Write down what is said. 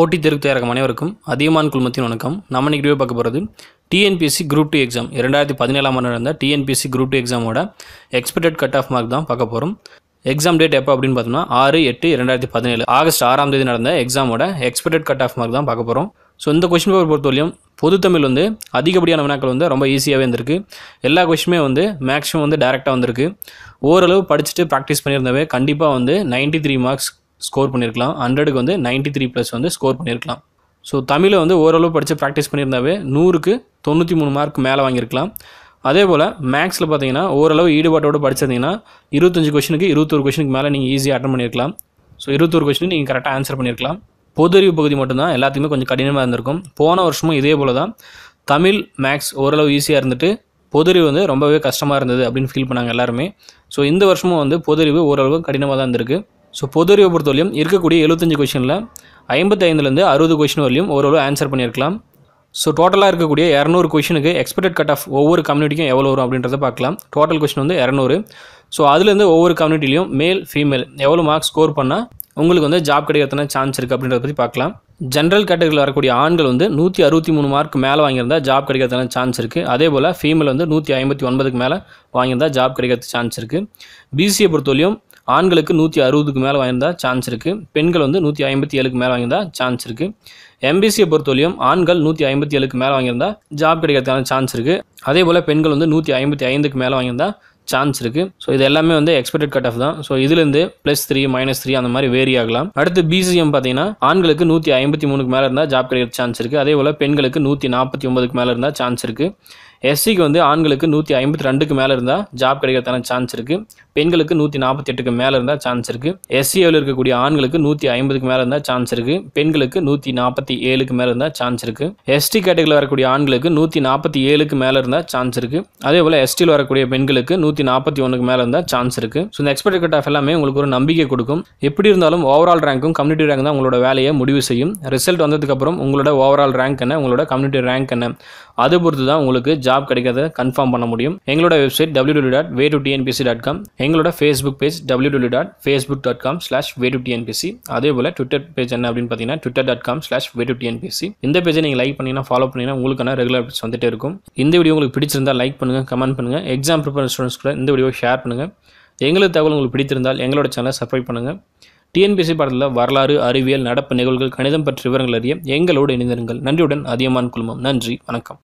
போட்டித் தேர்வுக்கு தயாராகும் அனைவருக்கும் அதியமான் குழுமத்தின் வணக்கம். நம்ம இன்னைக்கு வீடியோ பார்க்க போகிறது டிஎன்பிஎஸ்சி குரூப் 2 எக்ஸாம் 2017ஆம் ஆண்டு நடந்த டிஎன்பிஎஸ்சி குரூப் 2 எக்ஸாமோட எக்ஸ்பெக்டட் கட் ஆஃப் மார்க் தான் பார்க்க போகிறோம். எக்ஸாம் டேட் எப்போ அப்படின்னு பார்த்தோம்னா 6/8/2017 ஆகஸ்ட் 6ஆம் தேதி நடந்த எக்ஸாமோட எக்ஸ்பெக்டட் கட் ஆஃப் மார்க் தான் பார்க்க போகிறோம். ஸோ இந்த கொஸ்டின் பேப்பர் பொறுத்தவரையும் பொதுத்தமிழ் அதிகப்படியான வினாக்கள் ரொம்ப ஈஸியாகவே இருந்திருக்கு. எல்லா கொஸ்டினுமே மேக்ஸிமம் டேரெக்டாக வந்திருக்கு. ஓரளவு படிச்சுட்டு ப்ராக்டிஸ் பண்ணியிருந்தவே கண்டிப்பாக 93 மார்க்ஸ் ஸ்கோர் பண்ணியிருக்கலாம். 100க்கு 93+ ஸ்கோர் பண்ணியிருக்கலாம். ஸோ தமிழை ஓரளவு படித்து ப்ராக்டிஸ் பண்ணியிருந்தாவே 100க்கு 93 மார்க் மேலே வாங்கியிருக்கலாம். அதே போல் மேக்ஸில் பார்த்தீங்கன்னா ஓரளவு ஈடுபாட்டோடு படிச்சிருந்தீங்கன்னா 25 கொஸ்டினுக்கு 21 கொஸ்டினுக்கு மேலே நீங்கள் ஈஸியாக அட்டன் பண்ணியிருக்கலாம். ஸோ 21 கொஸ்டின் நீங்கள் கரெக்டாக ஆன்சர் பண்ணியிருக்கலாம். பொது அறிவு பகுதி மட்டும்தான் எல்லாத்துக்குமே கொஞ்சம் கடினமாக இருந்திருக்கும். போன வருஷமும் இதே போல் தான் தமிழ் மேக்ஸ் ஓரளவு ஈஸியாக இருந்துட்டு பொது அறிவு ரொம்பவே கஷ்டமாக இருந்தது அப்படின்னு ஃபீல் பண்ணாங்க எல்லாருமே. ஸோ இந்த வருஷமும் பொது அறிவு ஓரளவு கடினமாக தான் இருந்திருக்கு. ஸோ பொது அறிவை பொறுத்தவரையும் இருக்கக்கூடிய 75 கொஸ்டினில் 55லேருந்து 60 கொஸ்டின் வரையும் ஓரளவு ஆன்சர் பண்ணியிருக்கலாம். ஸோ டோட்டலாக இருக்கக்கூடிய 200 கொஸ்டினுக்கு எக்ஸ்பெக்டட் கட் ஆஃப் ஒவ்வொரு கம்யூனிட்டிக்கும் எவ்வளோ வரும் அப்படின்றத பார்க்கலாம். Total question 200. ஸோ அதுலேருந்து ஒவ்வொரு கம்யூனிட்டிலையும் மேல் ஃபீமேல் எவ்வளோ மார்க்ஸ் ஸ்கோர் பண்ணால் உங்களுக்கு ஜாப் கிடைக்கிறதுன சான்ஸ் இருக்குது அப்படின்றத பற்றி பார்க்கலாம். ஜென்ரல் கேட்டகரியில் வரக்கூடிய ஆண்கள் 163 மார்க் மேலே வாங்கியிருந்தால் ஜாப் கிடைக்கிறதுன சான்ஸ் இருக்குது. அதே போல் ஃபீமேல் 159க்கு மேலே வாங்கியிருந்தால் ஜாப் கிடைக்கிறதுக்கு சான்ஸ் இருக்குது. பிசிஏ பொறுத்தவரையும் ஆண்களுக்கு 160க்கு மேலே வாங்கியிருந்தால் சான்ஸ் இருக்குது. பெண்கள் 157க்கு மேலே வாங்கியிருந்தால் சான்ஸ் இருக்குது. எம்பிசியை பொறுத்தவரையும் ஆண்கள் 157க்கு மேலே வாங்கியிருந்தால் ஜாப் கிடைக்கிறதுக்கான சான்ஸ் இருக்குது. அதே போல் பெண்கள் 155க்கு மேலே வாங்கியிருந்தால் சான்ஸ் இருக்குது. ஸோ இது எல்லாமே எக்ஸ்பெக்டட் கட் ஆஃப் தான். ஸோ இதுலேருந்து +3 -3 அந்த மாதிரி வேரி ஆகலாம். அடுத்து பிசிஎம் பார்த்தீங்கன்னா ஆண்களுக்கு 153க்கு மேலே இருந்தால் ஜாப் கிடைக்கிற சான்ஸ் இருக்குது. அதே போல் பெண்களுக்கு 149க்கு மேலே இருந்தால் சான்ஸ் இருக்குது. எஸ்சிக்கு ஆண்களுக்கு 152க்கு மேலே இருந்தால் ஜாப் கிடைக்கிறதுக்கான சான்ஸ் இருக்குது. பெண்களுக்கு 148க்கு மேலே இருந்தால் சான்ஸ் இருக்குது. எஸ்சியில் இருக்கக்கூடிய ஆண்களுக்கு 150க்கு மேலே இருந்தால் சான்ஸ் இருக்குது. பெண்களுக்கு 147க்கு மேலே இருந்தால் சான்ஸ் இருக்குது. எஸ்டி கேட்டகரியில் வரக்கூடிய ஆண்களுக்கு 147க்கு மேலே இருந்தால் சான்ஸ் இருக்குது. அதே போல் எஸ்டியில் வரக்கூடிய பெண்களுக்கு 141க்கு மேலே இருந்தால் சான்ஸ் இருக்குது. ஸோ இந்த எக்ஸ்பெக்டட் கட் ஆஃப் எல்லாமே உங்களுக்கு ஒரு நம்பிக்கை கொடுக்கும். எப்படி இருந்தாலும் ஓவரால் ரேங்க்கும் கம்யூனிட்டி ரேங்க் தான் உங்களோட வேலையை முடிவு செய்யும். ரிசல்ட் வந்ததுக்கப்புறம் உங்களோட ஓவரால் ரேங்க் என்ன, உங்களோட கம்யூனிட்டி ரேங்க் என்ன, அதை பொறுத்து தான் உங்களுக்கு ஜாப் கிடைக்கிறத கன்ஃபார்ம் பண்ண முடியும். எங்களோட வெப்சைட் www.way2tnpc.com, எங்களோட ஃபேஸ்புக் பேஜ் www.facebook.com/way2tnpc, அதே போல் ட்விட்டர் பேஜ் என்ன அப்படின்னு பார்த்தீங்கன்னா twitter.com/way2tnpc. இந்த பேஜை நீங்கள் லைக் பண்ணிங்கன்னா ஃபாலோ பண்ணிங்கன்னா உங்களுக்கான ரெகுலர் அப்டேட்ஸ் வந்துட்டே இருக்கும். இந்த வீடியோ உங்களுக்கு பிடிச்சிருந்தால் லைக் பண்ணுங்கள், கமெண்ட் பண்ணுங்கள். எக்ஸாம் ப்ரிப்பேர் ஸ்டூடெண்ட்ஸ் கூட இந்த வீடியோ ஷேர் பண்ணுங்கள். எங்களுக்கு தகவல் உங்களுக்கு பிடித்திருந்தால் எங்களோட சேனலை சப்ஸ்கிரைப் பண்ணுங்கள். டிஎன்பிஎஸ்சி பாடத்தில் வரலாறு, அறிவியல், நடப்பு நிகழ்வுகள், கணிதம் பற்றிய விவரங்கள் அறிய எங்களோடு இணைந்திருங்கள். நன்றியுடன் அதியமான் குழுமம். நன்றி, வணக்கம்.